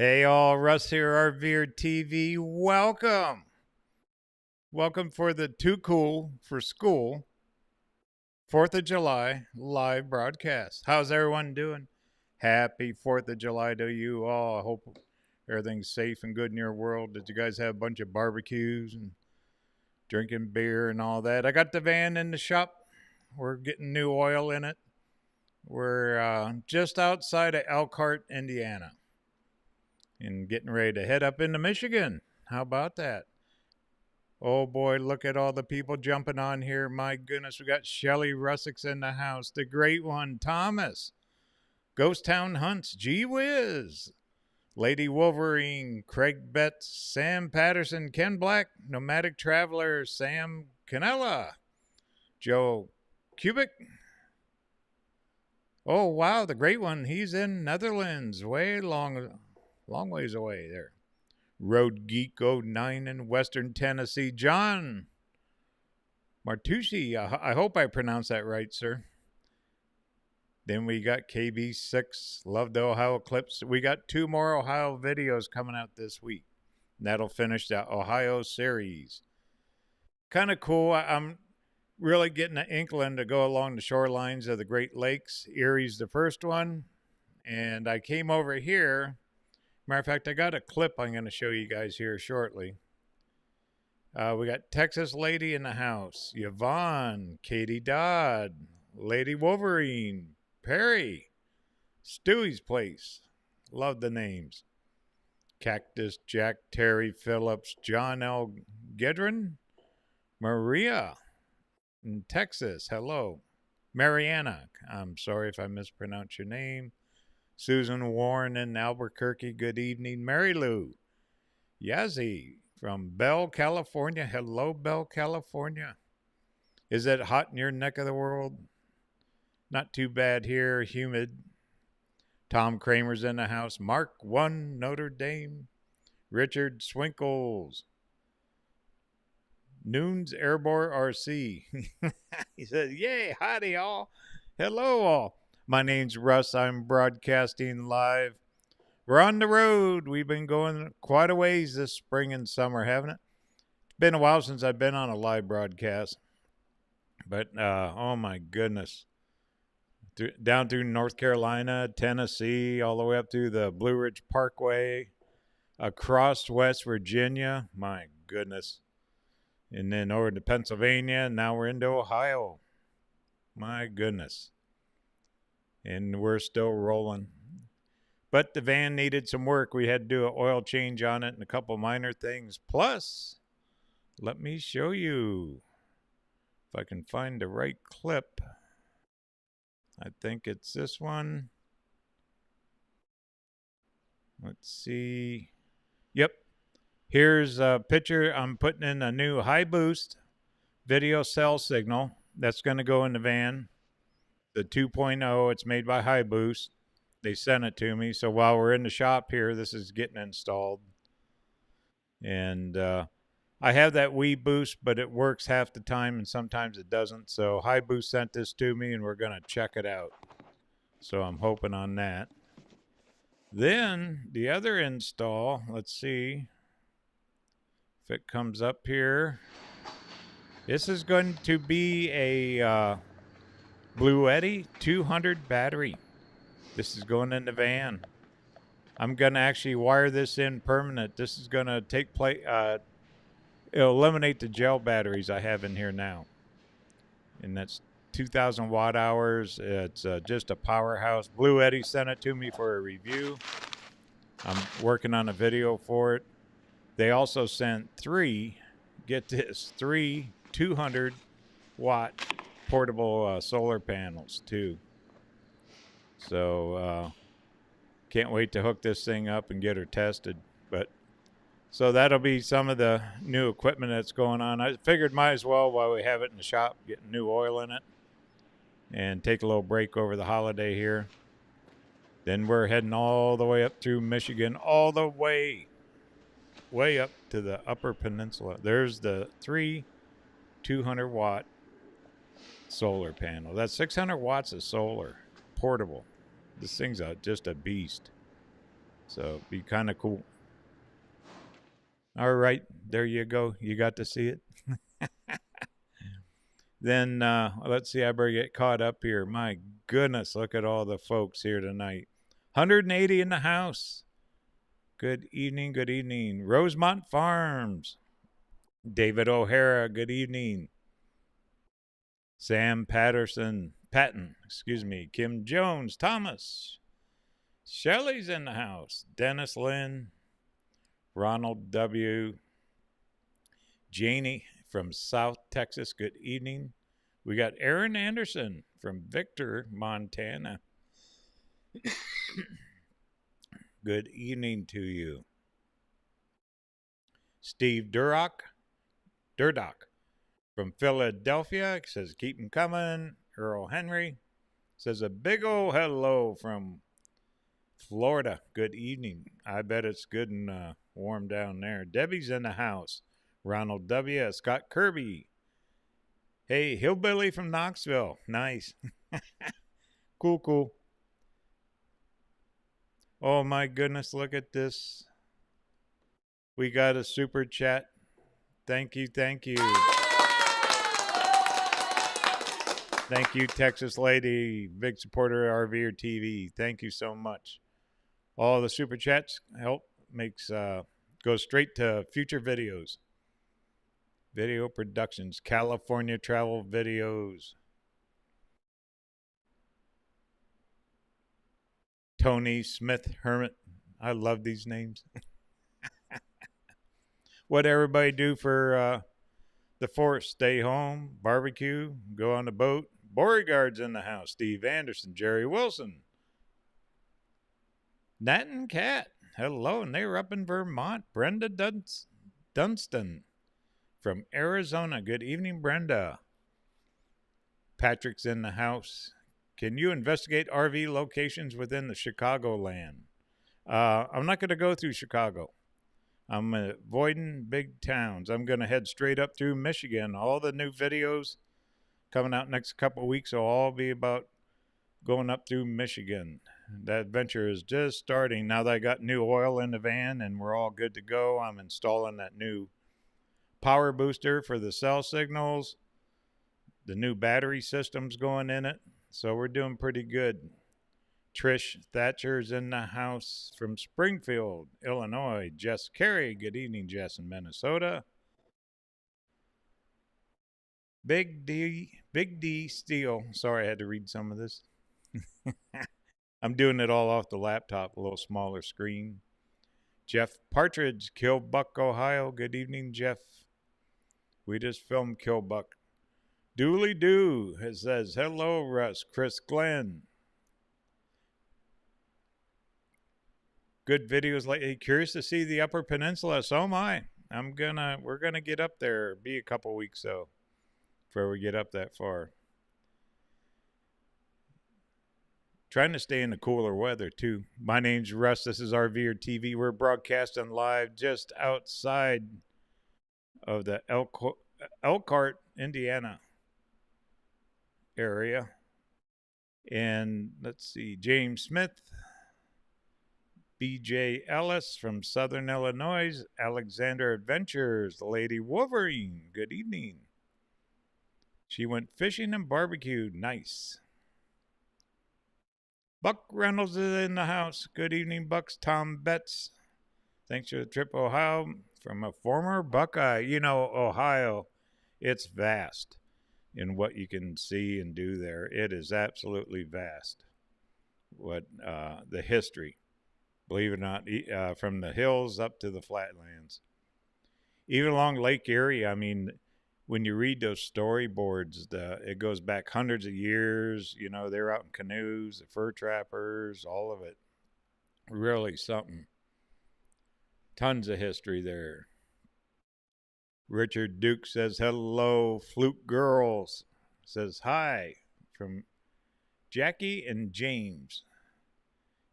Hey all, Russ here, RVer TV. Welcome. Welcome for the Too Cool for School 4th of July live broadcast. How's everyone doing? Happy 4th of July to you all. I hope everything's safe and good in your world. Did you guys have a bunch of barbecues and drinking beer and all that? I got the van in the shop. We're getting new oil in it. We're just outside of Elkhart, Indiana, and getting ready to head up into Michigan. How about that? Oh boy, look at all the people jumping on here. My goodness, we got Shelly Russicks in the house. The great one, Thomas. Ghost Town Hunts, gee whiz. Lady Wolverine, Craig Betts, Sam Patterson, Ken Black, Nomadic Traveler, Sam Canella, Joe Cubic. Oh wow, the great one. He's in Netherlands, way long ways away there. Road Geek 09 in Western Tennessee. John Martucci, I hope I pronounced that right, sir. Then we got KB6, Love the Ohio Clips. We got 2 more Ohio videos coming out this week. That'll finish the Ohio series. Kind of cool. I'm really getting an inkling to go along the shorelines of the Great Lakes. Erie's the first one. And I came over here. Matter of fact, I got a clip I'm going to show you guys here shortly. We got Texas Lady in the house, Yvonne, Katie Dodd, Lady Wolverine, Perry, Stewie's Place. Love the names. Cactus Jack, Terry Phillips, John L. Gedron, Maria in Texas. Hello. Mariana, I'm sorry if I mispronounced your name. Susan Warren in Albuquerque, good evening. Mary Lou, Yazzie from Bell, California. Hello, Bell, California. Is it hot in your neck of the world? Not too bad here, humid. Tom Kramer's in the house. Mark 1, Notre Dame. Richard Swinkles. Noons Airborne RC. He said, yay, howdy all. Hello all. My name's Russ. I'm broadcasting live. We're on the road. We've been going quite a ways this spring and summer, haven't it? It's been a while since I've been on a live broadcast. But, oh my goodness. Down through North Carolina, Tennessee, all the way up through the Blue Ridge Parkway, across West Virginia. My goodness. And then over to Pennsylvania. And now we're into Ohio. My goodness. And we're still rolling. But the van needed some work. We had to do an oil change on it and a couple minor things. Plus, let me show you if I can find the right clip. I think it's this one. Let's see. Yep. Here's a picture. I'm putting in a new high boost video cell signal. That's going to go in the van. The 2.0, it's made by High Boost. They sent it to me. So while we're in the shop here, this is getting installed. And I have that Wii Boost, but it works half the time and sometimes it doesn't. So High Boost sent this to me and we're going to check it out. So I'm hoping on that. Then the other install, let's see if it comes up here. This is going to be a Blue Eddy 200 battery. This is going in the van. I'm going to actually wire this in permanent. This is going to take place. It'll eliminate the gel batteries I have in here now. And that's 2,000 watt hours. It's just a powerhouse. Blue Eddy sent it to me for a review. I'm working on a video for it. They also sent 3, get this, 3 200 watt portable solar panels too. So can't wait to hook this thing up and get her tested. But so that'll be some of the new equipment that's going on. I figured might as well, while we have it in the shop, get new oil in it and take a little break over the holiday here. Then we're heading all the way up through Michigan, all the way up to the Upper Peninsula. There's the 3 200 watt solar panel. That's 600 watts of solar, portable. This thing's just a beast. So be kind of cool. All right, there you go. You got to see it. Then let's see. I better get caught up here. My goodness, look at all the folks here tonight. 180 in the house. Good evening. Good evening. Rosemont Farms. David O'Hara. Good evening. Sam Patton. Excuse me. Kim Jones. Thomas. Shelley's in the house. Dennis Lynn. Ronald W. Janie from South Texas. Good evening. We got Aaron Anderson from Victor, Montana. Good evening to you. Steve Durdock from Philadelphia says, keep 'em coming. Earl Henry says, a big old hello from Florida. Good evening. I bet it's good and warm down there. Debbie's in the house. Ronald W. Scott Kirby. Hey, hillbilly from Knoxville. Nice. Cool. Oh my goodness, look at this. We got a super chat. Thank you. Thank you, Texas Lady, big supporter of RV or TV. Thank you so much. All the super chats help goes straight to future videos. Video productions, California travel videos. Tony Smith Hermit. I love these names. What everybody do for the force? Stay home, barbecue, go on the boat. Beauregard's in the house. Steve Anderson, Jerry Wilson. Nat and Cat. Hello, and they were up in Vermont. Brenda Dunstan from Arizona. Good evening, Brenda. Patrick's in the house. Can you investigate RV locations within the Chicagoland? I'm not going to go through Chicago. I'm avoiding big towns. I'm going to head straight up through Michigan. All the new videos coming out next couple of weeks will all be about going up through Michigan. That adventure is just starting. Now that I got new oil in the van and we're all good to go, I'm installing that new power booster for the cell signals. The new battery system's going in it. So we're doing pretty good. Trish Thatcher's in the house from Springfield, Illinois. Jess Carey. Good evening, Jess in Minnesota. Big D Steele. Sorry, I had to read some of this. I'm doing it all off the laptop, a little smaller screen. Jeff Partridge, Killbuck, Ohio. Good evening, Jeff. We just filmed Killbuck. Dooley Doo says, hello, Russ. Chris Glenn. Good videos lately. Curious to see the Upper Peninsula. So am I. We're gonna get up there. Be a couple weeks though, before we get up that far. Trying to stay in the cooler weather too. My name's Russ. This is RV or TV. We're broadcasting live just outside of the Elkhart, Indiana area. And let's see, James Smith, BJ Ellis from Southern Illinois, Alexander Adventures, the Lady Wolverine. Good evening. She went fishing and barbecued. Nice. Buck Reynolds is in the house. Good evening, Bucks. Tom Betts. Thanks for the trip, Ohio, from a former Buckeye. You know, Ohio, it's vast in what you can see and do there. It is absolutely vast. What the history, believe it or not, from the hills up to the flatlands. Even along Lake Erie, I mean, when you read those storyboards, it goes back hundreds of years. You know, they're out in canoes, the fur trappers, all of it. Really something. Tons of history there. Richard Duke says, hello, Fluke Girls. Says, hi, from Jackie and James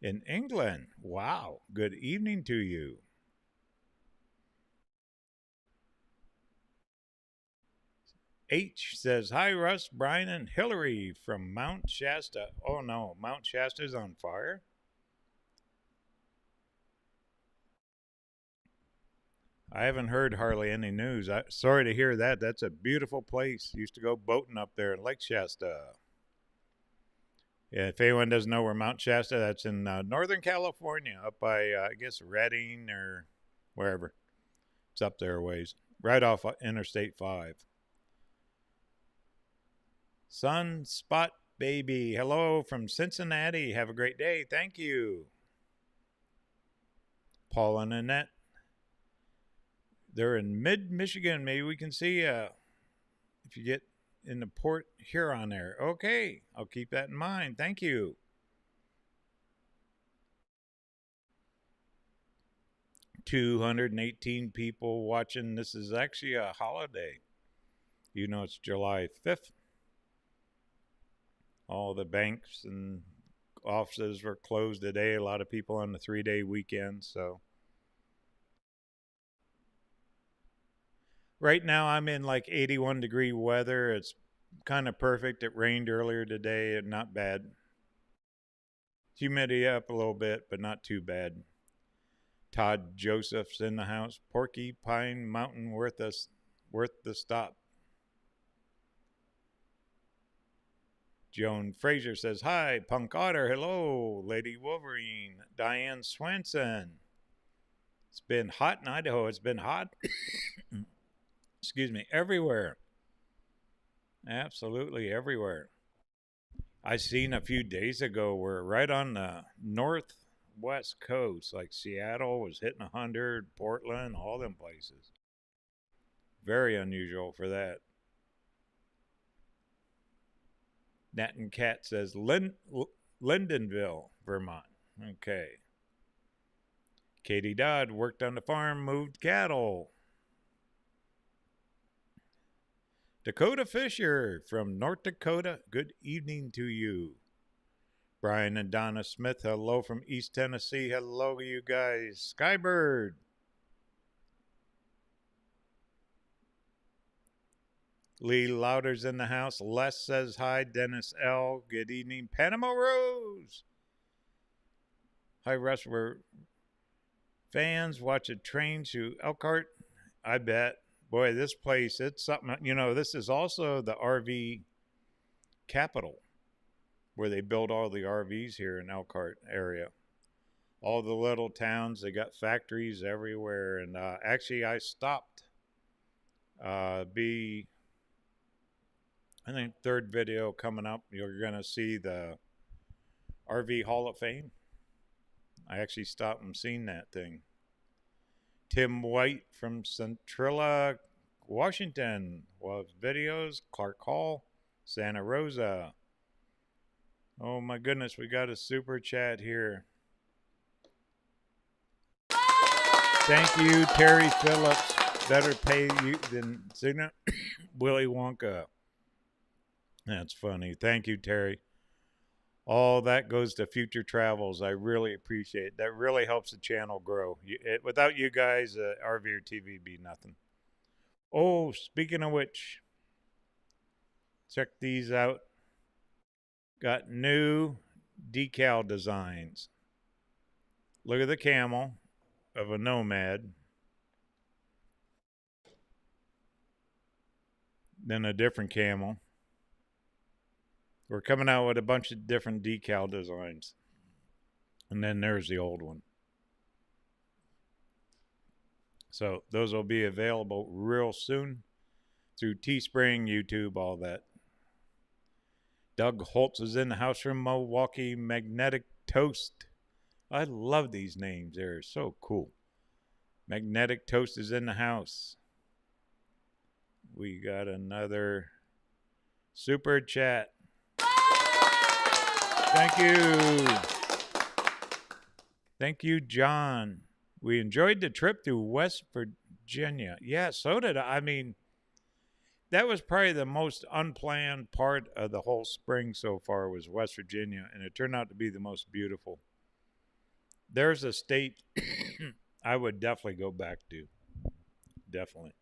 in England. Wow, good evening to you. H says, hi, Russ, Brian, and Hillary from Mount Shasta. Oh, no, Mount Shasta's on fire? I haven't heard hardly any news. Sorry to hear that. That's a beautiful place. Used to go boating up there in Lake Shasta. Yeah, if anyone doesn't know where Mount Shasta, that's in Northern California, up by I guess Redding or wherever. It's up there a ways, right off Interstate 5. Sunspot Baby, hello from Cincinnati. Have a great day. Thank you. Paul and Annette, they're in mid-Michigan. Maybe we can see if you get in the Port Huron there. Okay, I'll keep that in mind. Thank you. $218 people watching. This is actually a holiday. You know, it's July 5th. All the banks and offices were closed today. A lot of people on the 3-day weekend. So right now I'm in like 81-degree weather. It's kind of perfect. It rained earlier today and not bad. Humidity up a little bit, but not too bad. Todd Joseph's in the house. Porcupine Mountain worth the stop. Joan Fraser says, hi, Punk Otter. Hello, Lady Wolverine. Diane Swenson. It's been hot in Idaho. It's been hot, excuse me, everywhere. Absolutely everywhere. I seen a few days ago we're right on the northwest coast, like Seattle was hitting 100, Portland, all them places. Very unusual for that. Nat and Cat says Lindenville, Vermont. Okay. Katie Dodd worked on the farm, moved cattle. Dakota Fisher from North Dakota, good evening to you. Brian and Donna Smith, hello from East Tennessee. Hello, you guys. Skybird. Lee Louder's in the house. Les says hi. Dennis L. Good evening. Panama Rose. Hi, Russ. We're fans. Watch a train to Elkhart. I bet. Boy, this place, it's something. You know, this is also the RV capital where they build all the RVs here in Elkhart area. All the little towns, they got factories everywhere. And actually, I stopped. I think third video coming up, you're going to see the RV Hall of Fame. I actually stopped and seen that thing. Tim White from Centrilla, Washington. Loves videos. Clark Hall, Santa Rosa. Oh my goodness, we got a super chat here. Thank you, Terry Phillips. Better pay you than Cigna. Willy Wonka. That's funny. Thank you, Terry. All that goes to future travels. I really appreciate it. That really helps the channel grow. Without you guys, RV or TV be nothing. Oh, speaking of which, check these out. Got new decal designs. Look at the camel of a Nomad. Then a different camel. We're coming out with a bunch of different decal designs. And then there's the old one. So those will be available real soon through Teespring, YouTube, all that. Doug Holtz is in the house from Milwaukee. Magnetic Toast. I love these names. They're so cool. Magnetic Toast is in the house. We got another super chat. Thank you. Thank you, John. We enjoyed the trip through West Virginia. Yeah, so did I. I mean, that was probably the most unplanned part of the whole spring so far was West Virginia, and it turned out to be the most beautiful. There's a state I would definitely go back to. Definitely.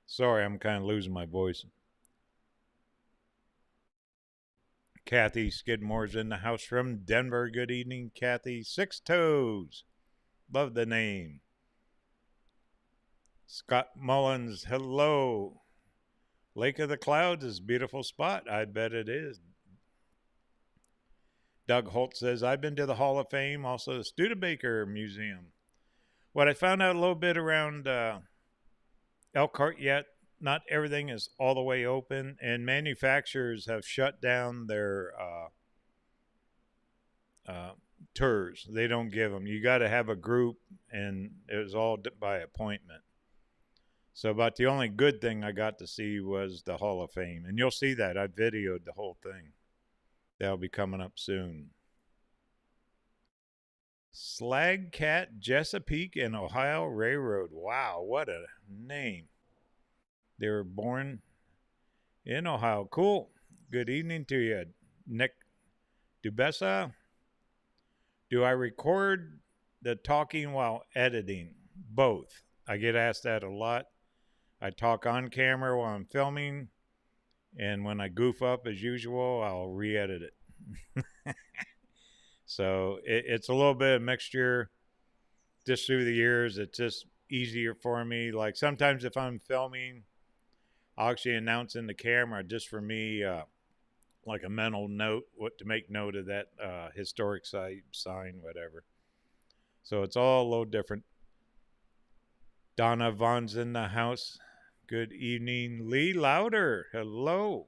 Sorry, I'm kind of losing my voice. Kathy Skidmore's in the house from Denver. Good evening, Kathy. Six Toes. Love the name. Scott Mullins, hello. Lake of the Clouds is a beautiful spot. I bet it is. Doug Holt says, I've been to the Hall of Fame, also the Studebaker Museum. What I found out a little bit around Elkhart yet, not everything is all the way open, and manufacturers have shut down their tours. They don't give them. You got to have a group, and it was all by appointment. So about the only good thing I got to see was the Hall of Fame. And you'll see that. I videoed the whole thing. That'll be coming up soon. Slag Cat Chesapeake and Ohio Railroad. Wow, what a name. They were born in Ohio. Cool. Good evening to you, Nick Dubessa. Do I record the talking while editing? Both. I get asked that a lot. I talk on camera while I'm filming, and when I goof up as usual, I'll re-edit it. So it's a little bit of mixture. Just through the years, it's just easier for me. Like sometimes if I'm filming, I'll actually announce in the camera just for me, like a mental note, what to make note of that historic site, sign, whatever. So it's all a little different. Donna Vaughn's in the house. Good evening. Lee Louder, hello.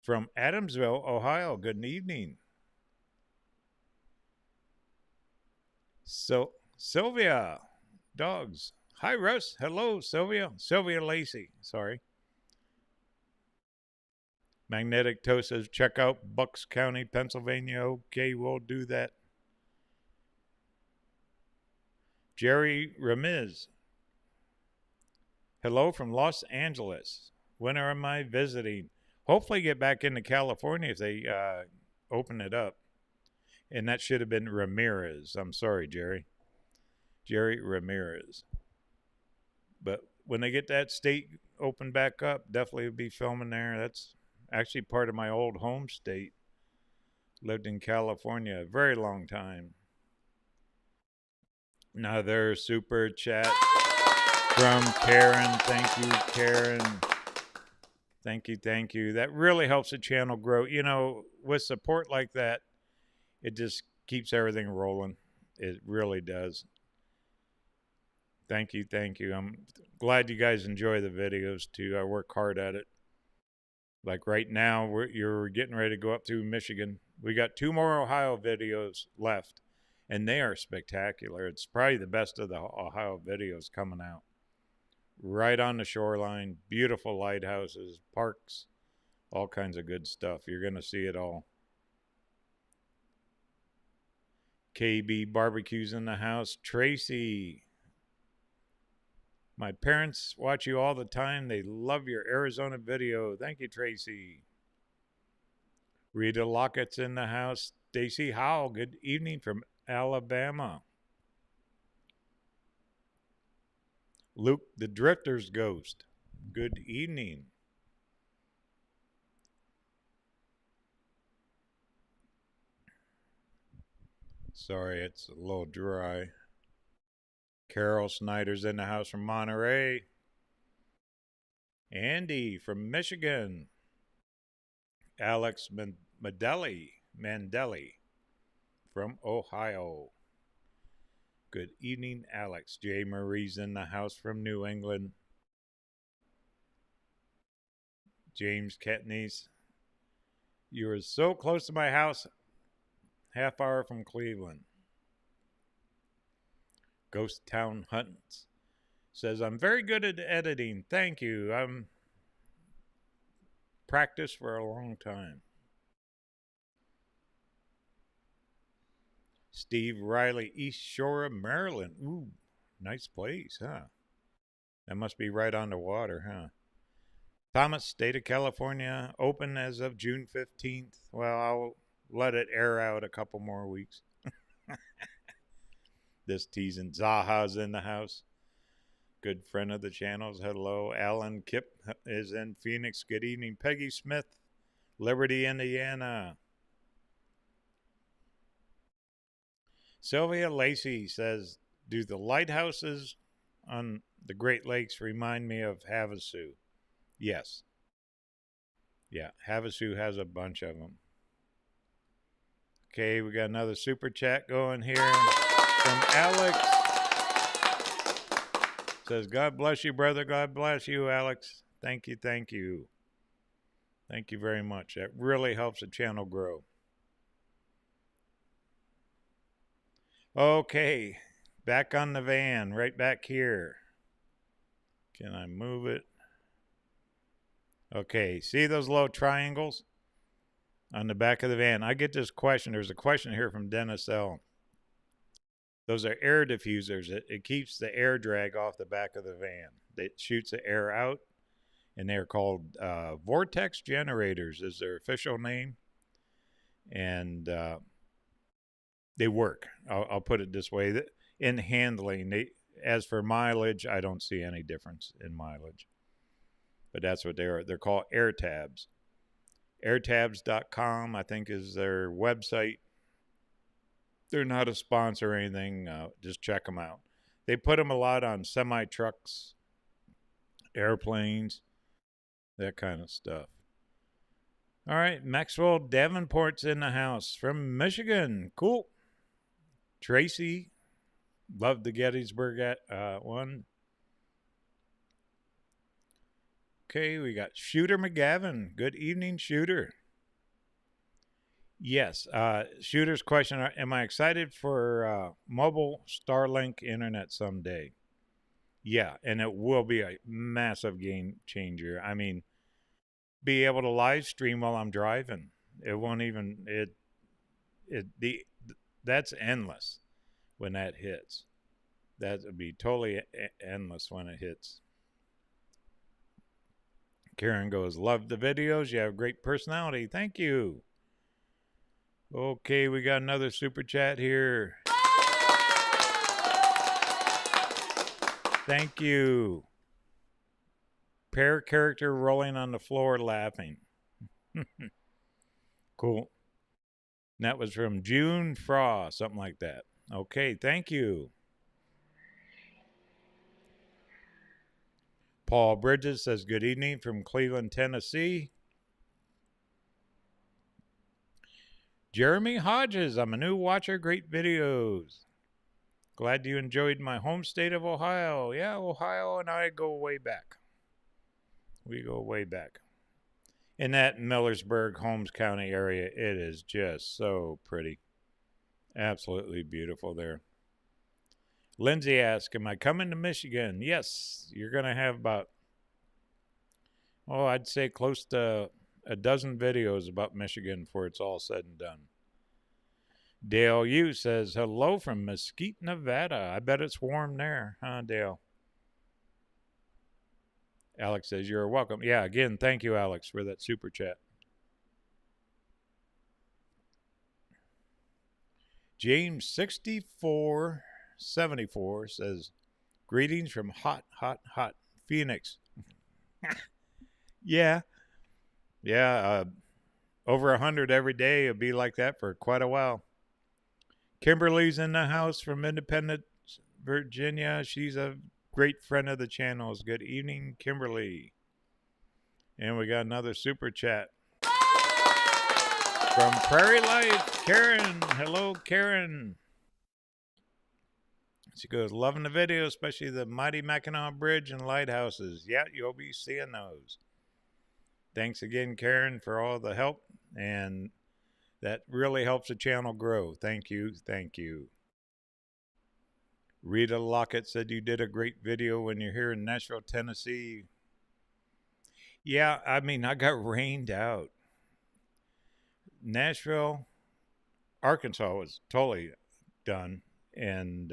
From Adamsville, Ohio, good evening. So Sylvia, dogs. Hi, Russ. Hello, Sylvia. Sylvia Lacey, sorry. Magnetic Toe says, check out Bucks County, Pennsylvania. Okay, we'll do that. Jerry Ramiz, hello from Los Angeles. When am I visiting? Hopefully get back into California if they open it up. And that should have been Ramirez. I'm sorry, Jerry. Jerry Ramirez. But when they get that state open back up, definitely be filming there. That's actually part of my old home state. Lived in California a very long time. Another super chat from Karen. Thank you, Karen. Thank you, thank you. That really helps the channel grow. You know, with support like that, it just keeps everything rolling. It really does. Thank you, thank you. I'm glad you guys enjoy the videos too. I work hard at it. Like right now, you're getting ready to go up through Michigan. We got 2 more Ohio videos left, and they are spectacular. It's probably the best of the Ohio videos coming out. Right on the shoreline, beautiful lighthouses, parks, all kinds of good stuff. You're going to see it all. KB Barbecues in the house. Tracy, my parents watch you all the time. They love your Arizona video. Thank you, Tracy. Rita Lockett's in the house. Stacy Howell, good evening from Alabama. Luke the Drifter's Ghost, good evening. Sorry, it's a little dry. Carol Snyder's in the house from Monterey. Andy from Michigan. Alex Mandelli from Ohio. Good evening, Alex. J. Marie's in the house from New England. James Ketney's. You are so close to my house, half hour from Cleveland. Ghost Town Hunts says, I'm very good at editing. Thank you. I'm practiced for a long time. Steve Riley, East Shore of Maryland. Ooh, nice place, huh? That must be right on the water, huh? Thomas, State of California, open as of June 15th. Well, I'll let it air out a couple more weeks. This teasing. Zaha's in the house. Good friend of the channels. Hello. Alan Kipp is in Phoenix. Good evening. Peggy Smith, Liberty, Indiana. Sylvia Lacey says, Do the lighthouses on the Great Lakes remind me of Havasu? Yes. Yeah, Havasu has a bunch of them. Okay, we got another super chat going here from Alex. Says, God bless you, brother. God bless you, Alex. Thank you, thank you. Thank you very much. That really helps the channel grow. Okay, back on the van, right back here. Can I move it? Okay, see those little triangles on the back of the van? I get this question. There's a question here from Dennis L. Those are air diffusers. It keeps the air drag off the back of the van. It shoots the air out, and they're called vortex generators is their official name. And they work. I'll put it this way. In handling, as for mileage, I don't see any difference in mileage. But that's what they are. They're called air tabs. Airtabs.com, I think, is their website. They're not a sponsor or anything. Just check them out. They put them a lot on semi-trucks, airplanes, that kind of stuff. All right, Maxwell Davenport's in the house from Michigan. Cool. Tracy, loved the Gettysburg one. Okay, we got Shooter McGavin. Good evening, Shooter. Yes, Shooter's question, am I excited for mobile Starlink internet someday? Yeah, and it will be a massive game changer. I mean, be able to live stream while I'm driving. It won't even, that's endless when that hits. That would be totally endless when it hits. Karen goes, love the videos. You have great personality. Thank you. Okay, we got another super chat here. Thank you. Pair character rolling on the floor laughing. Cool. And that was from June Frost, something like that. Okay, thank you. Paul Bridges says, good evening from Cleveland, Tennessee. Jeremy Hodges, I'm a new watcher, great videos. Glad you enjoyed my home state of Ohio. Yeah, Ohio and I go way back. We go way back. In that Millersburg, Holmes County area, it is just so pretty. Absolutely beautiful there. Lindsay asked, am I coming to Michigan? Yes, you're going to have about, I'd say close to a dozen videos about Michigan before it's all said and done. Dale Yu says, hello from Mesquite, Nevada. I bet it's warm there, huh, Dale? Alex says, you're welcome. Yeah, again, thank you, Alex, for that super chat. James 6474 says, greetings from hot Phoenix. Yeah. Over 100 every day. It'll be like that for quite a while. Kimberly's in the house from Independence, Virginia. She's a great friend of the channels. Good evening, Kimberly. And we got another super chat from Prairie Life, Karen. Hello, Karen. She goes, loving the video, especially the mighty Mackinac Bridge and lighthouses. Yeah, you'll be seeing those. Thanks again, Karen, for all the help, and that really helps the channel grow. Thank you. Thank you. Rita Lockett said you did a great video when you're here in Nashville, Tennessee. Yeah, I mean, I got rained out. Nashville, Arkansas was totally done, and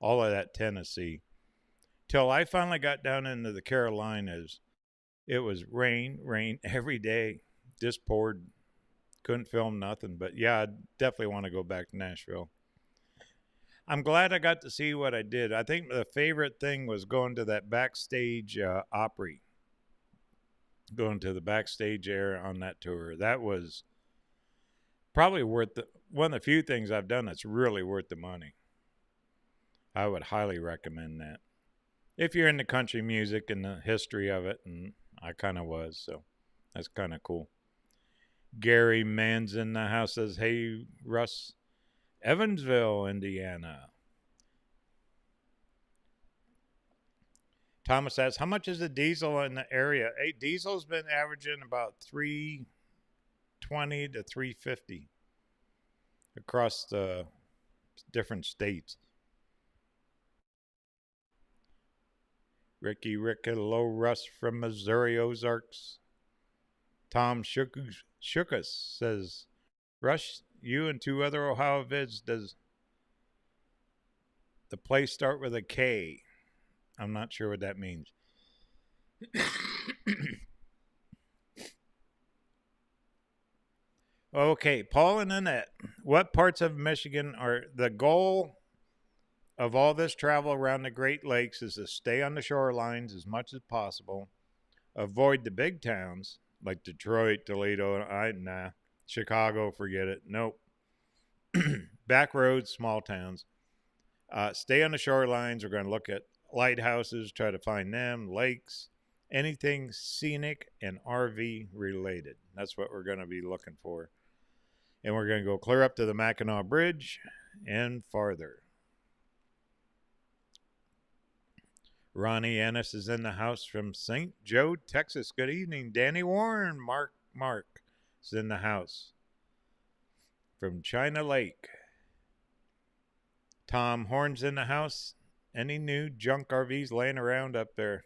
all of that Tennessee. Till I finally got down into the Carolinas, it was rain every day. Just poured. Couldn't film nothing. But yeah, I definitely want to go back to Nashville. I'm glad I got to see what I did. I think the favorite thing was going to that backstage Opry. Going to the backstage area on that tour. That was probably worth one of the few things I've done that's really worth the money. I would highly recommend that. If you're into country music and the history of it, and I kind of was, so that's kind of cool. Gary Mann's in the house says, "Hey Russ, Evansville, Indiana." Thomas asks, "How much is the diesel in the area?" Hey, diesel's been averaging about 320 to 350 across the different states. Rick, hello, Russ from Missouri Ozarks. Tom Shookus says, "Russ, you and two other Ohio vids, does the place start with a K?" I'm not sure what that means. Okay, Paul and Annette, what parts of Michigan are the goal of all this travel around the Great Lakes is to stay on the shorelines as much as possible, avoid the big towns like Detroit, Toledo, Chicago, forget it. Nope. Back roads, small towns. Stay on the shorelines. We're going to look at lighthouses, try to find them, lakes, anything scenic and RV related. That's what we're going to be looking for. And we're going to go clear up to the Mackinac Bridge and farther. Ronnie Ennis is in the house from St. Joe, Texas. Good evening. Danny Warren, Mark is in the house from China Lake. Tom Horn's in the house. Any new junk RVs laying around up there?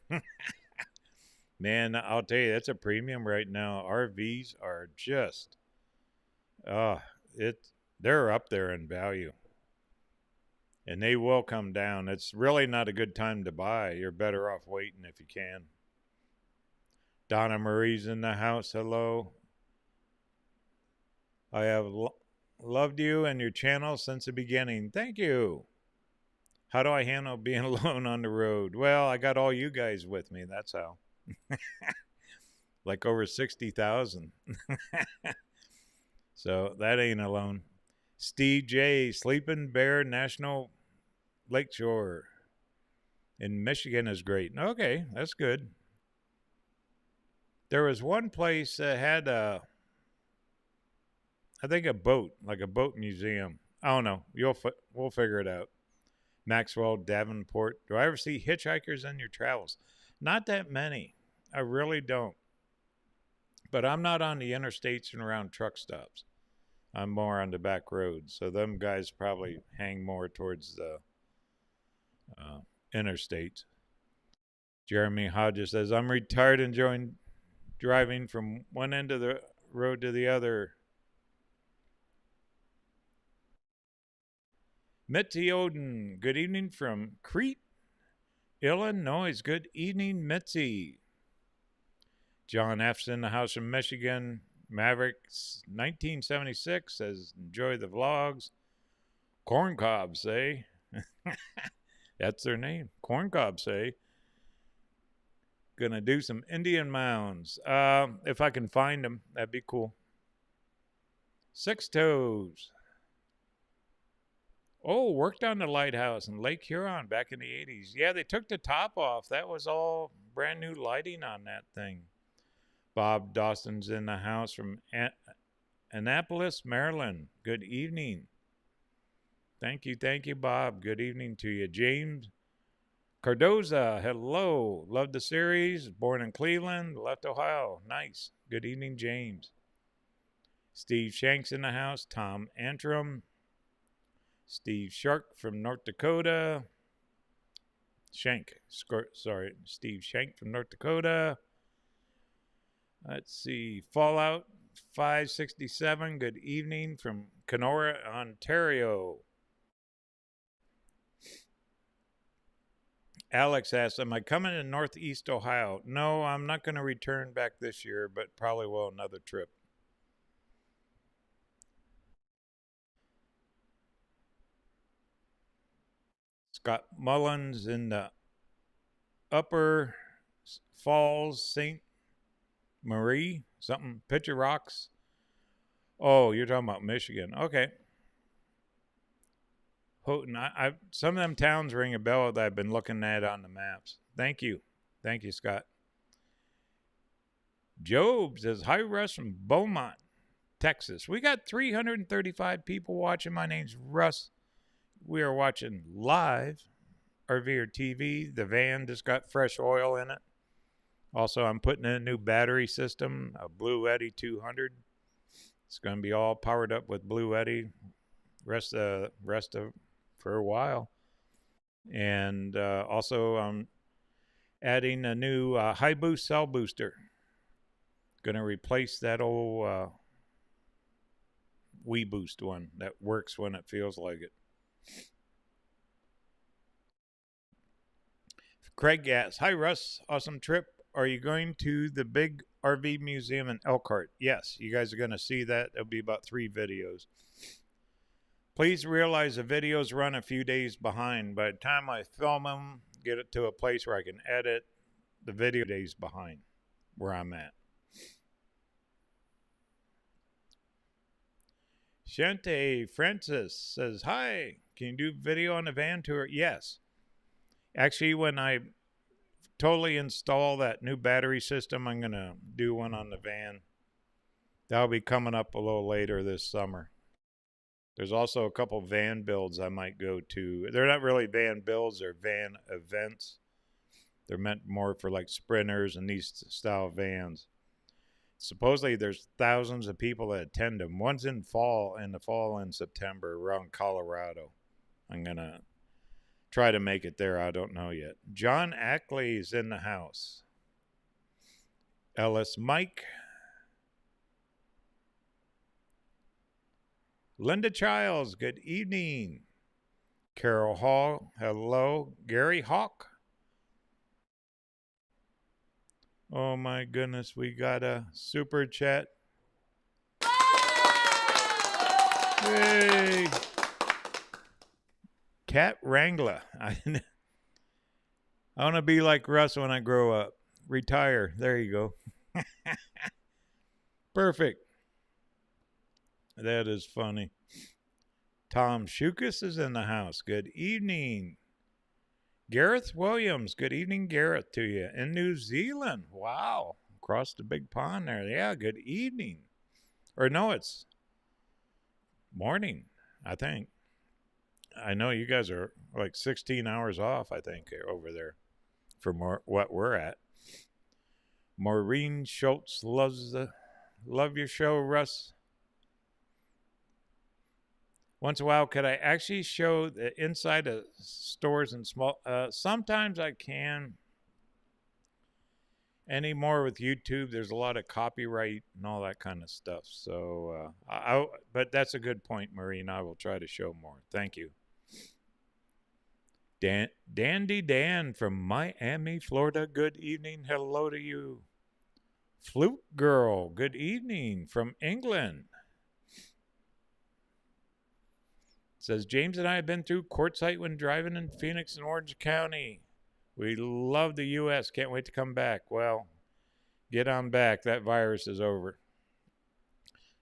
Man, I'll tell you, that's a premium right now. RVs are just, uh, they're up there in value. And they will come down. It's really not a good time to buy. You're better off waiting if you can. Donna Marie's in the house. Hello. I have loved you and your channel since the beginning. Thank you. How do I handle being alone on the road? Well, I got all you guys with me. That's how. Like over 60,000. So that ain't alone. Steve J. Sleeping Bear National Lakeshore in Michigan is great. Okay, that's good. There was one place that had I think a boat, like a boat museum. I don't know. We'll figure it out. Maxwell Davenport. Do I ever see hitchhikers in your travels? Not that many. I really don't. But I'm not on the interstates and around truck stops. I'm more on the back roads. So them guys probably hang more towards the interstates. Jeremy Hodges says, "I'm retired, enjoying driving from one end of the road to the other." Mitzi Oden, good evening from Crete, Illinois. Good evening, Mitzi. John F's in the house from Michigan. Mavericks 1976 says, "Enjoy the vlogs." Corn cobs say. That's their name. Corn cobs say. Gonna do some Indian mounds. If I can find them, that'd be cool. Six Toes. Oh, worked on the lighthouse in Lake Huron back in the 80s. Yeah, they took the top off. That was all brand new lighting on that thing. Bob Dawson's in the house from Annapolis, Maryland. Good evening. Thank you, Bob. Good evening to you. James Cardoza, hello. Love the series. Born in Cleveland, left Ohio. Nice. Good evening, James. Steve Shanks in the house. Tom Antrim. Steve Shark from North Dakota. Steve Shank from North Dakota. Let's see. Fallout 567. Good evening from Kenora, Ontario. Alex asks, "Am I coming to Northeast Ohio?" No, I'm not going to return back this year, but probably will another trip. Scott Mullins in the Upper Falls, St. Marie, something, Picture Rocks. Oh, you're talking about Michigan. Okay. Houghton. Some of them towns ring a bell that I've been looking at on the maps. Thank you. Thank you, Scott. Job says, hi, Russ from Beaumont, Texas. We got 335 people watching. My name's Russ. We are watching live RV or TV. The van just got fresh oil in it. Also, I'm putting in a new battery system, a Blue Eddy 200. It's going to be all powered up with Blue Eddy rest of for a while. And also, I'm adding a new high boost cell booster. Going to replace that old Wii Boost one that works when it feels like it. Craig asks, hi, Russ. Awesome trip. Are you going to the big RV museum in Elkhart? Yes, you guys are going to see that. There'll be about 3 videos. Please realize the videos run a few days behind. By the time I film them, get it to a place where I can edit, the video days behind where I'm at. Shante Francis says, hi, can you do video on the van tour? Yes. Actually, when I totally install that new battery system, I'm going to do one on the van. That'll be coming up a little later this summer. There's also a couple van builds I might go to. They're not really van builds, they're van events. They're meant more for like sprinters and these style vans. Supposedly there's thousands of people that attend them. One's in the fall in September around Colorado. I'm going to try to make it there. I don't know yet. John Ackley's in the house. Ellis Mike. Linda Childs, good evening. Carol Hall, hello. Gary Hawk. Oh my goodness, we got a super chat. Yay! Cat Wrangler. I want to be like Russ when I grow up. Retire. There you go. Perfect. That is funny. Tom Shukas is in the house. Good evening. Gareth Williams. Good evening, Gareth, to you. In New Zealand. Wow. Across the big pond there. Yeah, good evening. Or no, it's morning, I think. I know you guys are like 16 hours off, I think, over there from what we're at. Maureen Schultz love your show, Russ. Once in a while, could I actually show the inside of stores and small? Sometimes I can. Anymore with YouTube, there's a lot of copyright and all that kind of stuff. So, but that's a good point, Maureen. I will try to show more. Thank you. Dandy Dan from Miami, Florida. Good evening. Hello to you. Flute Girl. Good evening from England. Says, James and I have been through Quartzsite when driving in Phoenix and Orange County. We love the U.S. Can't wait to come back. Well, get on back. That virus is over.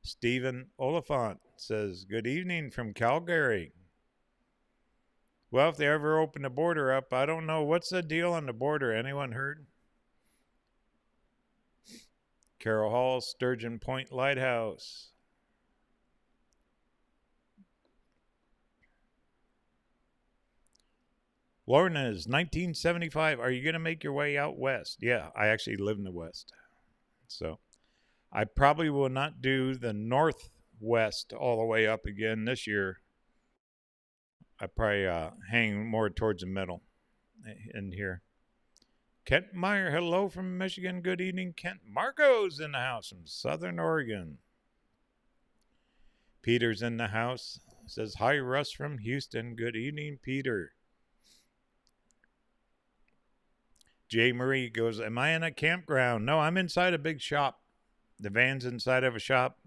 Stephen Oliphant says, good evening from Calgary. Well, if they ever open the border up, I don't know. What's the deal on the border? Anyone heard? Carol Hall, Sturgeon Point Lighthouse. Lorna's 1975. Are you going to make your way out west? Yeah, I actually live in the west. So I probably will not do the northwest all the way up again this year. I probably hang more towards the middle in here. Kent Meyer, hello from Michigan. Good evening, Kent. Marco's in the house from Southern Oregon. Peter's in the house. Says, hi, Russ from Houston. Good evening, Peter. Jay Marie goes, am I in a campground? No, I'm inside a big shop. The van's inside of a shop.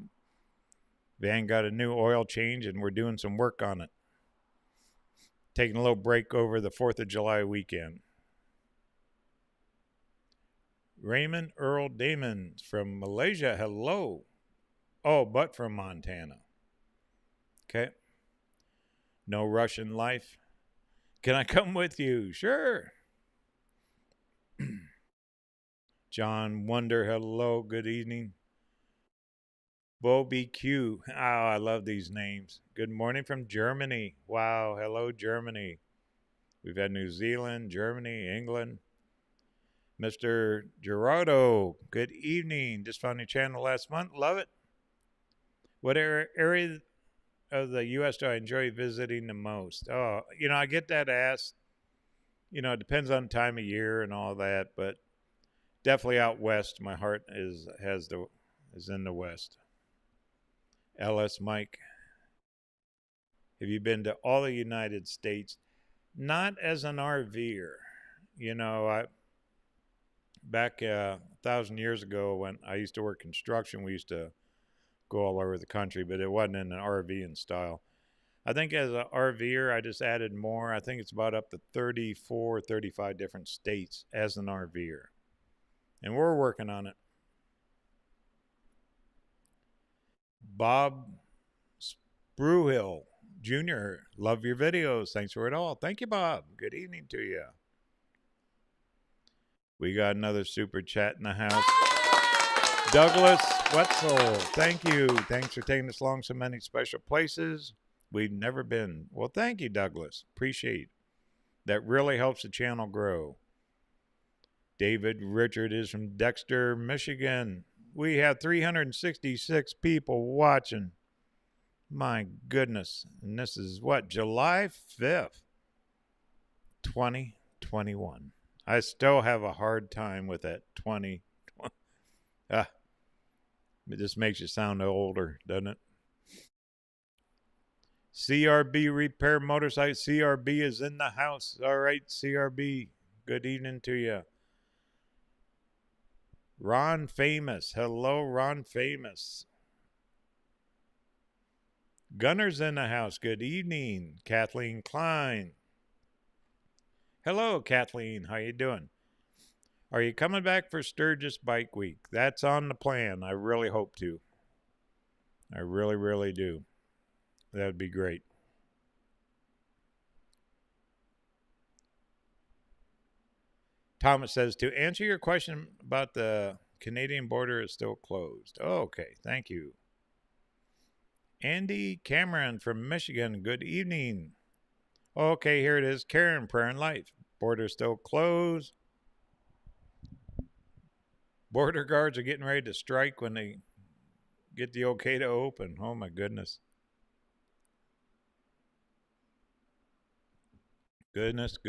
Van got a new oil change, and we're doing some work on it. Taking a little break over the 4th of July weekend. Raymond Earl Damon from Malaysia. Hello. Oh, but from Montana. Okay. No rush in life. Can I come with you? Sure. John Wonder, hello, good evening. Bobby Q. Oh, I love these names. Good morning from Germany. Wow, hello, Germany. We've had New Zealand, Germany, England. Mr. Gerardo, good evening. Just found your channel last month. Love it. What area of the U.S. do I enjoy visiting the most? Oh, I get that asked. It depends on time of year and all that, but definitely out west. My heart is in the west. LS Mike, have you been to all the United States? Not as an RVer. I back 1,000 years ago when I used to work construction, we used to go all over the country, but it wasn't in an RVing style. I think as an RVer, I just added more. I think it's about up to 34, 35 different states as an RVer. And we're working on it. Bob Spruhill Jr., love your videos. Thanks for it all. Thank you, Bob. Good evening to you. We got another super chat in the house. Douglas Wetzel, thank you. Thanks for taking us along so many special places we've never been. Well, thank you, Douglas. Appreciate it. That really helps the channel grow. David Richard is from Dexter, Michigan. We have 366 people watching. My goodness. And this is what? July 5th, 2021. I still have a hard time with that 20. It just makes you sound older, doesn't it? CRB Repair Motorcycle. CRB is in the house. All right, CRB. Good evening to you. Ron Famous. Hello, Ron Famous. Gunner's in the house. Good evening. Kathleen Klein. Hello, Kathleen. How you doing? Are you coming back for Sturgis Bike Week? That's on the plan. I really hope to. I really, really do. That would be great. Thomas says, to answer your question about the Canadian border is still closed. Oh, okay, thank you. Andy Cameron from Michigan, good evening. Okay, here it is. Karen, Prayer and Life. Border still closed. Border guards are getting ready to strike when they get the okay to open. Oh, my goodness. Goodness.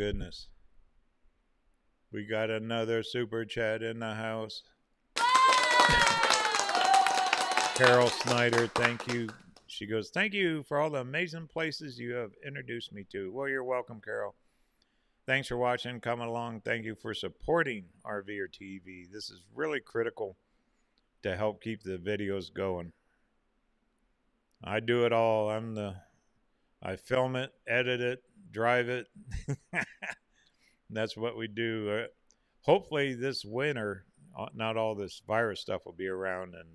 We got another super chat in the house. Carol Snyder, thank you. She goes, thank you for all the amazing places you have introduced me to. Well, you're welcome, Carol. Thanks for watching, coming along. Thank you for supporting RVer TV. This is really critical to help keep the videos going. I do it all. I film it, edit it, drive it. That's what we do. Hopefully this winter, not all this virus stuff will be around, and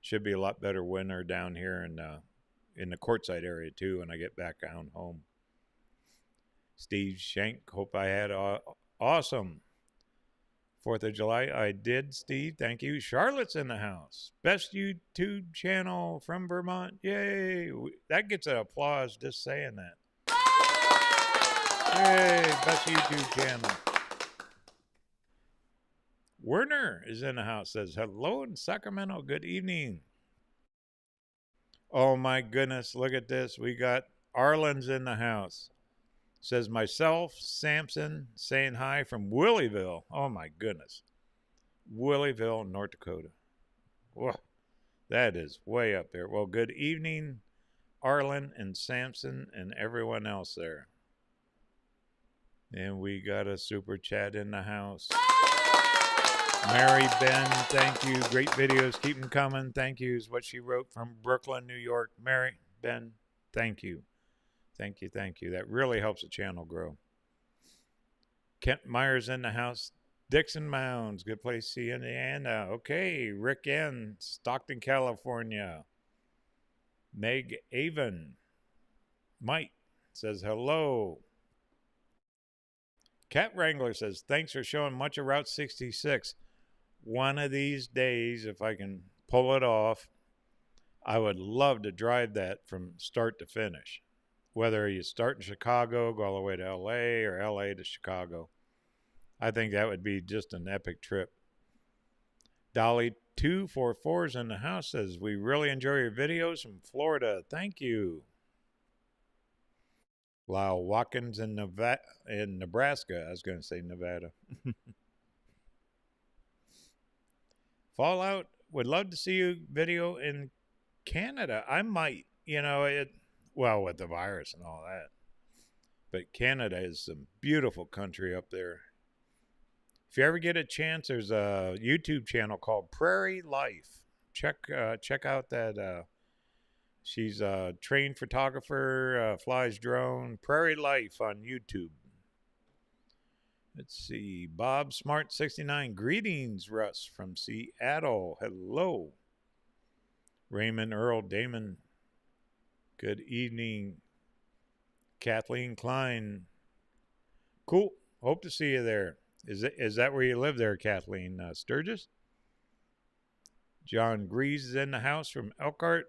should be a lot better winter down here in the Quartzsite area too when I get back down home. Steve Shank, hope I had awesome 4th of July. I did, Steve. Thank you. Charlotte's in the house. Best YouTube channel from Vermont. Yay. That gets an applause just saying that. Yay, best YouTube channel. Werner is in the house, says, hello in Sacramento. Good evening. Oh, my goodness. Look at this. We got Arlen's in the house. Says, myself, Samson, saying hi from Willieville. Oh, my goodness. Willieville, North Dakota. Whoa, that is way up there. Well, good evening, Arlen and Samson and everyone else there. And we got a super chat in the house. Mary Ben, thank you. Great videos. Keep them coming. Thank you is what she wrote from Brooklyn, New York. Mary Ben, thank you. Thank you. That really helps the channel grow. Kent Myers in the house. Dixon Mounds, good place to see Indiana. Okay, Rick N, Stockton, California. Meg Avon. Mike says hello. Cat Wrangler says, thanks for showing much of Route 66. One of these days, if I can pull it off, I would love to drive that from start to finish. Whether you start in Chicago, go all the way to LA, or LA to Chicago. I think that would be just an epic trip. Dolly 244 is in the house, says, we really enjoy your videos from Florida. Thank you. Lyle Watkins in Nebraska. I was going to say Nevada. Fallout would love to see you video in Canada. I might, well, with the virus and all that. But Canada is some beautiful country up there. If you ever get a chance, there's a YouTube channel called Prairie Life. Check out that. She's a trained photographer, flies drone. Prairie Life on YouTube. Let's see. Bob Smart 69. Greetings, Russ from Seattle. Hello. Raymond Earl Damon. Good evening. Kathleen Klein. Cool. Hope to see you there. Is that where you live there, Kathleen Sturgis? John Grease is in the house from Elkhart.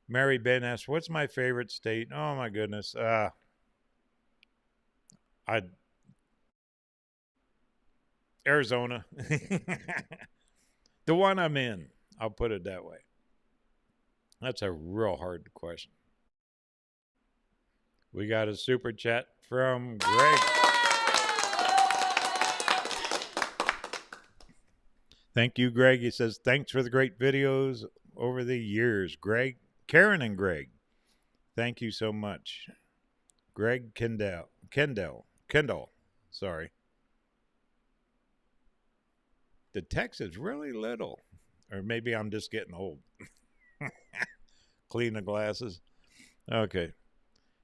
Mary Ben asks, what's my favorite state? Oh, my goodness. Arizona. The one I'm in. I'll put it that way. That's a real hard question. We got a super chat from Greg. Thank you, Greg. He says, thanks for the great videos over the years. Greg, Karen and Greg, thank you so much. Greg Kendall, sorry. The text is really little. Or maybe I'm just getting old. Clean the glasses. Okay.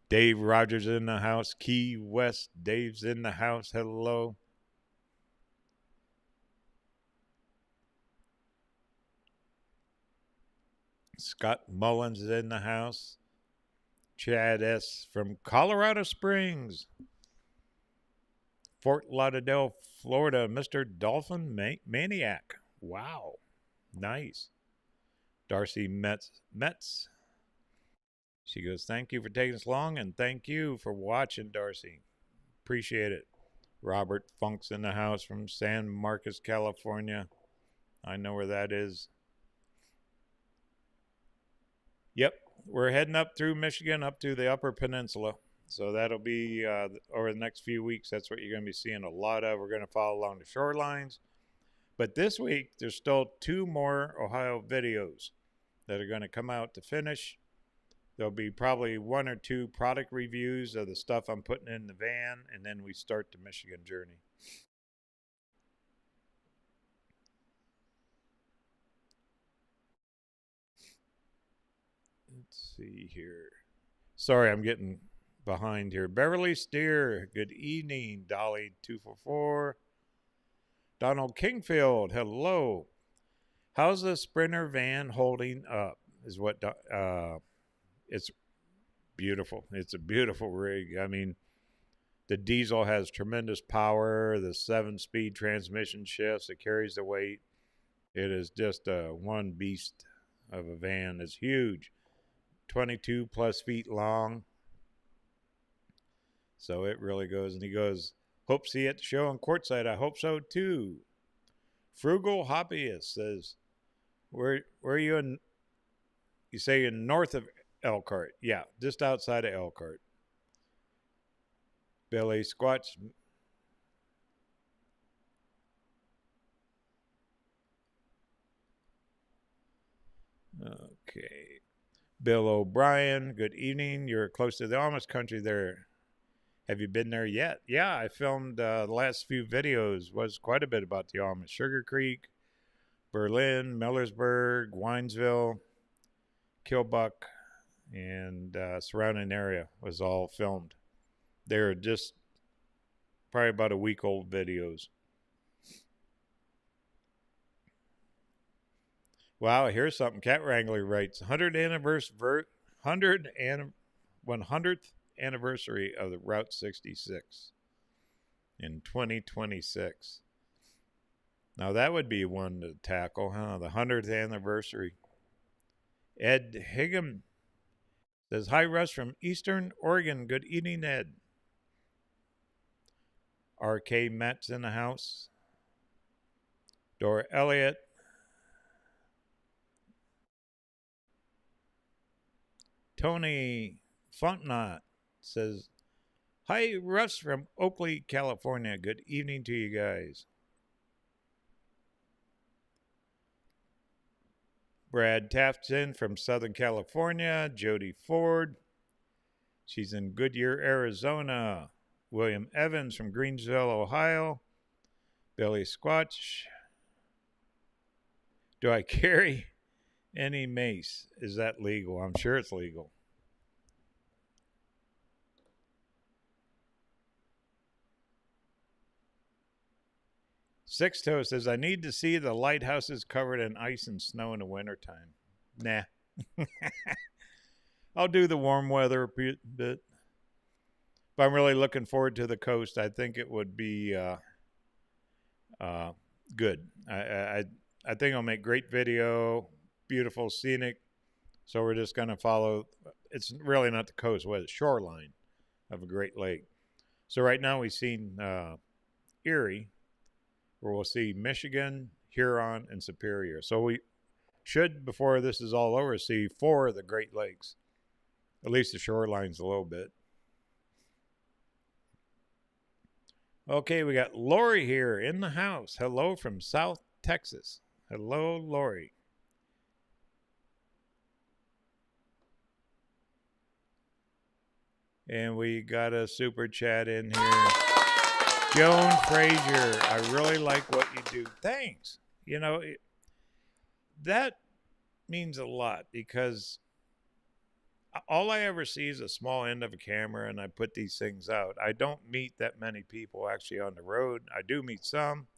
Dave Rogers in the house. Key West, Dave's in the house. Hello. Scott Mullins is in the house. Chad S. from Colorado Springs. Fort Lauderdale, Florida. Mr. Dolphin Maniac. Wow. Nice. Darcy Metz. She goes, thank you for taking us long, and thank you for watching, Darcy. Appreciate it. Robert Funk's in the house from San Marcos, California. I know where that is. Yep, we're heading up through Michigan, up to the Upper Peninsula. So that'll be over the next few weeks. That's what you're going to be seeing a lot of. We're going to follow along the shorelines. But this week, there's still 2 more Ohio videos that are going to come out to finish. There'll be probably 1 or 2 product reviews of the stuff I'm putting in the van, and then we start the Michigan journey. Let's see here. Sorry, I'm getting behind here. Beverly Steer, good evening. Dolly 244. Donald Kingfield, hello. How's the Sprinter van holding up? Is what it's beautiful. It's a beautiful rig. I mean, the diesel has tremendous power. The 7-speed transmission shifts. It carries the weight. It is just one beast of a van. It's huge. 22 plus feet long. So it really goes. And he goes, hope to see you at the show on Quartzsite. I hope so too. Frugal Hobbyist says, where are you in? You say in north of Elkhart. Yeah, just outside of Elkhart. Billy Squatch. Okay. Bill O'Brien, good evening. You're close to the Amish country there. Have you been there yet? Yeah, I filmed the last few videos. Was quite a bit about the Amish. Sugar Creek, Berlin, Millersburg, Winesville, Kilbuck, and surrounding area was all filmed. They're just probably about a week old videos. Wow, here's something Cat Wrangler writes. 100th anniversary 100th anniversary of the Route 66 in 2026. Now that would be one to tackle, huh? The 100th anniversary. Ed Higgum says, hi, Russ from Eastern Oregon. Good evening, Ed. RK Met's in the house. Dora Elliott. Tony Fontenot says, hi, Russ from Oakley, California. Good evening to you guys. Brad Taft's in from Southern California. Jody Ford. She's in Goodyear, Arizona. William Evans from Greensville, Ohio. Billy Squatch. Do I carry any mace? Is that legal? I'm sure it's legal. Six Toe says, I need to see the lighthouses covered in ice and snow in the wintertime. Nah. I'll do the warm weather bit. If I'm really looking forward to the coast, I think it would be good. I think I'll make great video, beautiful, scenic. So we're just going to follow. It's really not the coast, but it's shoreline of a Great Lake. So right now we've seen Erie, where we'll see Michigan, Huron, and Superior. So we should, before this is all over, see 4 of the Great Lakes. At least the shoreline's a little bit. Okay, we got Lori here in the house. Hello from South Texas. Hello, Lori. And we got a super chat in here. Joan Frazier, I really like what you do. Thanks. You know, that means a lot because all I ever see is a small end of a camera and I put these things out. I don't meet that many people actually on the road. I do meet some.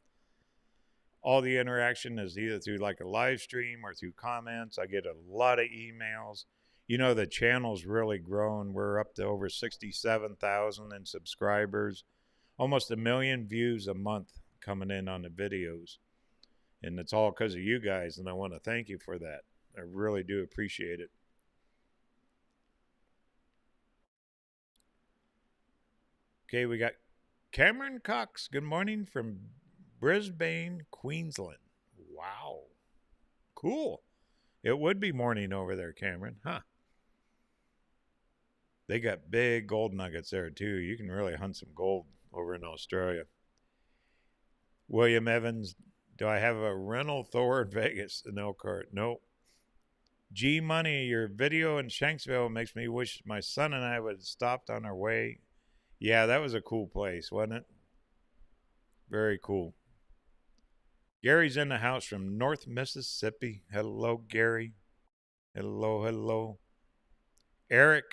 All the interaction is either through like a live stream or through comments. I get a lot of emails. You know, the channel's really grown. We're up to over 67,000 in subscribers, almost 1 million views a month coming in on the videos. And it's all because of you guys, and I want to thank you for that. I really do appreciate it. Okay, we got Cameron Cox. Good morning from Brisbane, Queensland. Wow. Cool. It would be morning over there, Cameron, huh? They got big gold nuggets there, too. You can really hunt some gold over in Australia. William Evans, do I have a rental Thor in Vegas in Elkhart? Nope. G Money, your video in Shanksville makes me wish my son and I would have stopped on our way. Yeah, that was a cool place, wasn't it? Very cool. Gary's in the house from North Mississippi. Hello, Gary. Hello, hello. Eric,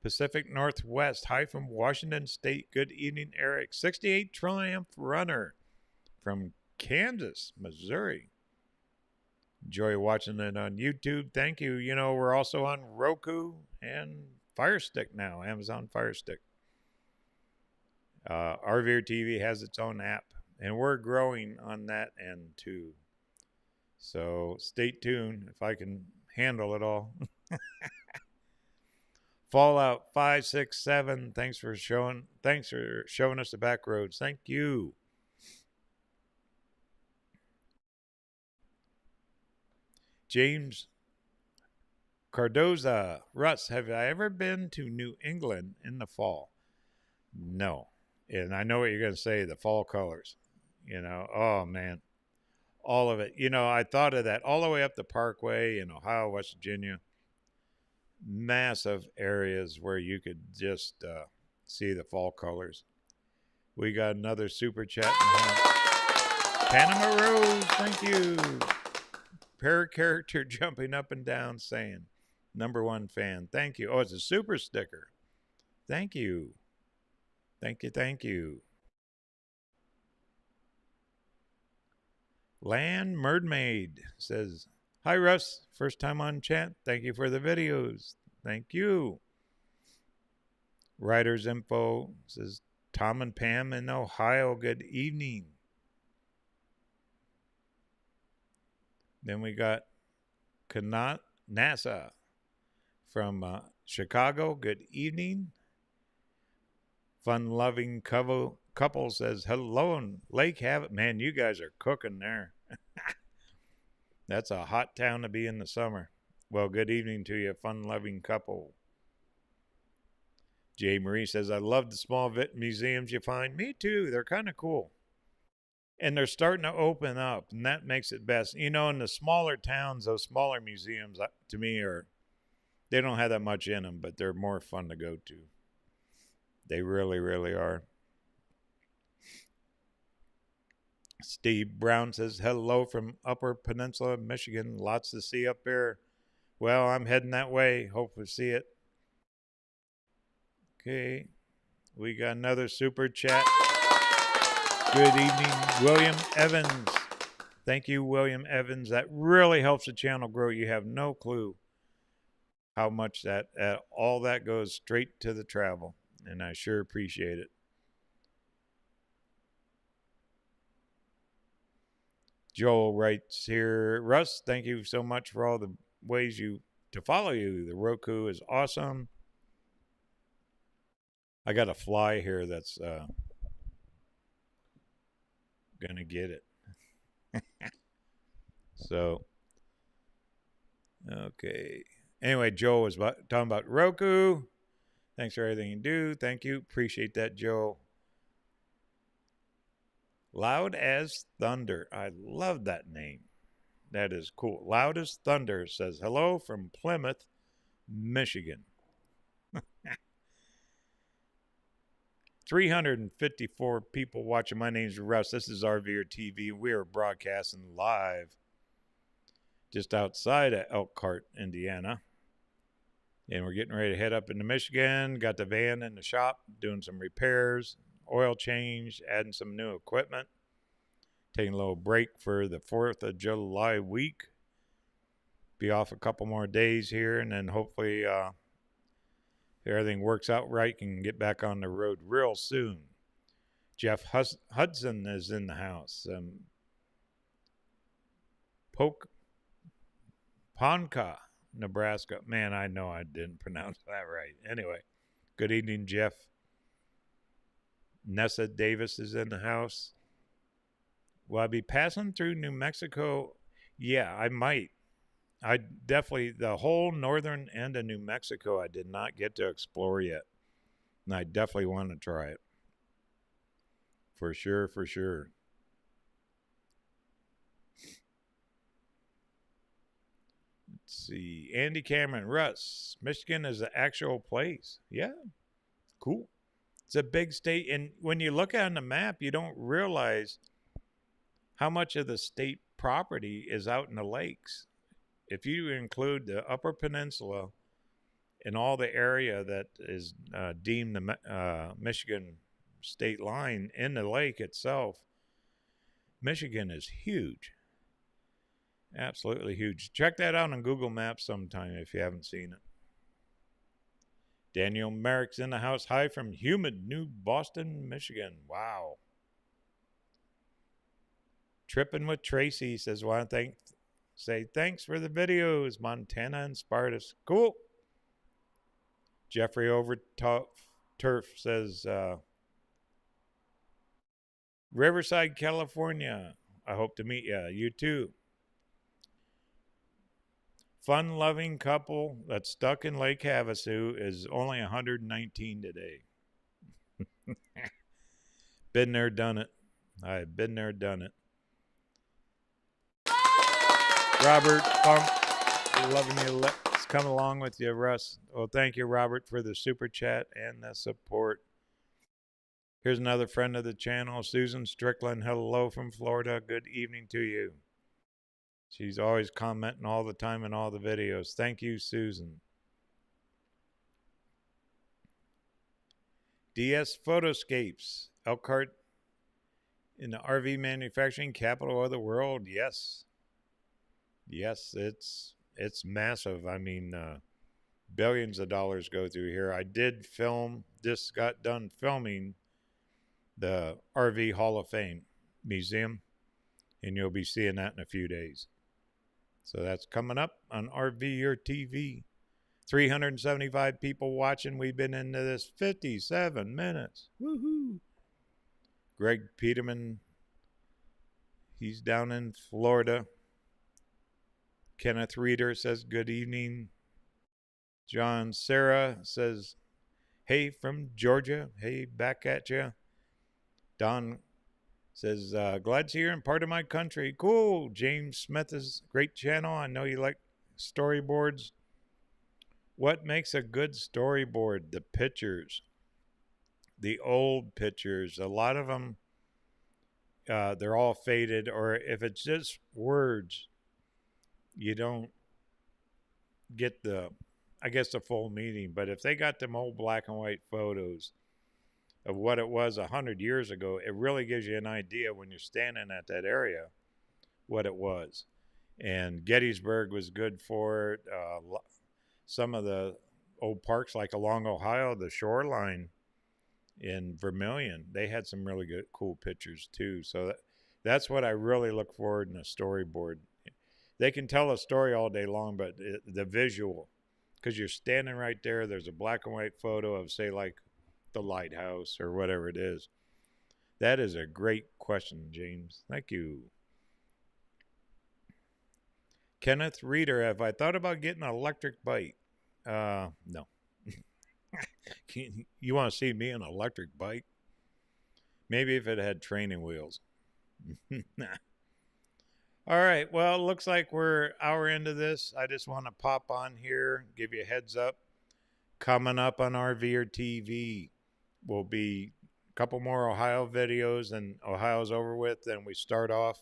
Pacific Northwest. Hi from Washington State. Good evening, Eric. 68 Triumph Runner from Kansas, Missouri. Enjoy watching it on YouTube. Thank you. You know, we're also on Roku and Fire Stick now, Amazon Fire Stick. RVer TV has its own app, and we're growing on that end too. So stay tuned if I can handle it all. Fallout 567. Thanks for showing us the back roads. Thank you. James Cardoza. Russ, have I ever been to New England in the fall? No. And I know what you're going to say, the fall colors. You know, oh man. All of it. You know, I thought of that all the way up the Parkway in Ohio, West Virginia. Massive areas where you could just see the fall colors. We got another super chat. Panama Rose, thank you. Per character jumping up and down saying, #1 fan. Thank you. Oh, it's a super sticker. Thank you. Thank you. Thank you. Land Mermaid says, Hi, Russ. First time on chat. Thank you for the videos. Thank you. Writers Info says Tom and Pam in Ohio. Good evening. Then we got NASA from Chicago. Good evening. Fun loving couple says hello in Lake Havac. Man, you guys are cooking there. That's a hot town to be in the summer. Well, good evening to you, fun loving couple. Jay Marie says, I love the small museums you find. Me too. They're kind of cool. And they're starting to open up, and that makes it best. You know, in the smaller towns, those smaller museums, to me, they don't have that much in them, but they're more fun to go to. They really, really are. Steve Brown says, hello from Upper Peninsula, Michigan. Lots to see up there. Well, I'm heading that way. Hope to see it. Okay. We got another super chat. Good evening, William Evans. Thank you, William Evans. That really helps the channel grow. You have no clue how much all that goes straight to the travel, and I sure appreciate it. Joel writes here, Russ, thank you so much for all the ways to follow you. The Roku is awesome. I got a fly here that's gonna get it. So, okay. Anyway, Joel was talking about Roku. Thanks for everything you do. Thank you. Appreciate that, Joel. Loud as Thunder. I love that name. That is cool. Loud as Thunder says, hello from Plymouth, Michigan. 354 people watching. My name's Russ. This is RVer TV. We are broadcasting live just outside of Elkhart, Indiana. And we're getting ready to head up into Michigan. Got the van in the shop, doing some repairs, oil change, adding some new equipment. Taking a little break for the 4th of July week. Be off a couple more days here, and then hopefully if everything works out right, can get back on the road real soon. Jeff Hudson is in the house. Ponca, Nebraska. Man, I know I didn't pronounce that right. Anyway, good evening, Jeff. Nessa Davis is in the house. Will I be passing through New Mexico? Yeah, I might. I definitely, the whole northern end of New Mexico, I did not get to explore yet. And I definitely want to try it. For sure, for sure. Let's see. Andy Cameron, Russ, Michigan is an actual place. Yeah, cool. It's a big state. And when you look on the map, you don't realize how much of the state property is out in the lakes. If you include the Upper Peninsula and all the area that is deemed the Michigan state line in the lake itself, Michigan is huge. Absolutely huge. Check that out on Google Maps sometime if you haven't seen it. Daniel Merrick's in the house. Hi from humid New Boston, Michigan. Wow. Tripping with Tracy says, want to say thanks for the videos, Montana and Spartus. Cool. Jeffrey Turf says, Riverside, California. I hope to meet you. You too. Fun-loving couple that's stuck in Lake Havasu is only 119 today. Been there, done it. I've been there, done it. Robert Funk, loving you. Let's come along with you, Russ. Well, thank you, Robert, for the super chat and the support. Here's another friend of the channel, Susan Strickland. Hello from Florida. Good evening to you. She's always commenting all the time in all the videos. Thank you, Susan. DS Photoscapes, Elkhart in the RV manufacturing capital of the world. Yes. Yes, it's massive. I mean, billions of dollars go through here. I did film. Just got done filming the RV Hall of Fame Museum, and you'll be seeing that in a few days. So that's coming up on RV or TV. 375 people watching. We've been into this 57 minutes. Woohoo! Greg Peterman, he's down in Florida. Kenneth Reeder says, good evening. John Sarah says, hey from Georgia. Hey, back at you. Don says, glad to hear in part of my country. Cool. James Smith is great channel. I know you like storyboards. What makes a good storyboard? The pictures, the old pictures. A lot of them, they're all faded, or if it's just words, you don't get I guess, the full meaning. But if they got them old black and white photos of what it was 100 years ago, it really gives you an idea when you're standing at that area what it was. And Gettysburg was good for it. Some of the old parks, like along Ohio, the shoreline in Vermilion, they had some really good, cool pictures too. So that's what I really look forward in a storyboard. They can tell a story all day long, but the visual, because you're standing right there, there's a black and white photo of, say, like the lighthouse or whatever it is. That is a great question, James. Thank you. Kenneth Reeder, have I thought about getting an electric bike? No. You want to see me on an electric bike? Maybe if it had training wheels. All right. Well, it looks like we're an hour into this. I just want to pop on here, give you a heads up. Coming up on RV or TV will be a couple more Ohio videos, and Ohio's over with. Then we start off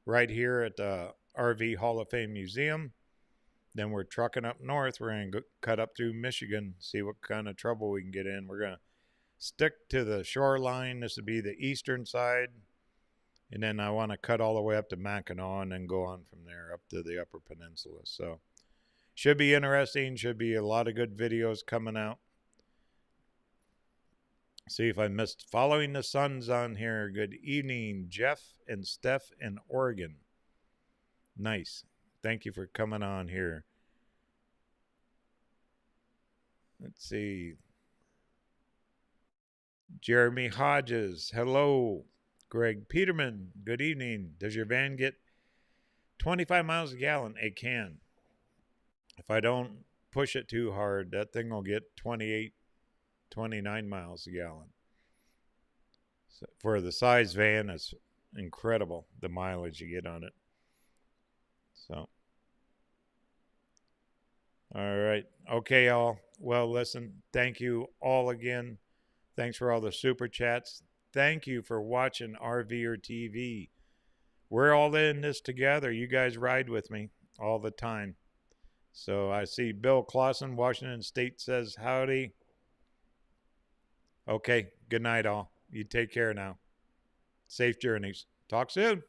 right here at the RV Hall of Fame Museum. Then we're trucking up north. We're going to cut up through Michigan, see what kind of trouble we can get in. We're going to stick to the shoreline. This would be the eastern side. And then I want to cut all the way up to Mackinac and then go on from there up to the Upper Peninsula. So should be interesting. Should be a lot of good videos coming out. See if I missed Following the Suns on here. Good evening, Jeff and Steph in Oregon. Nice. Thank you for coming on here. Let's see. Jeremy Hodges. Hello. Greg Peterman. Good evening. Does your van get 25 miles a gallon? It can. If I don't push it too hard, that thing will get 28, 29 miles a gallon. So for the size van, it's incredible the mileage you get on it. So, all right. Okay, all. Well, listen, thank you all again. Thanks for all the super chats. Thank you for watching RV or TV. We're all in this together. You guys ride with me all the time. So I see Bill Clausen, Washington State, says howdy. Okay, good night, all. You take care now. Safe journeys. Talk soon.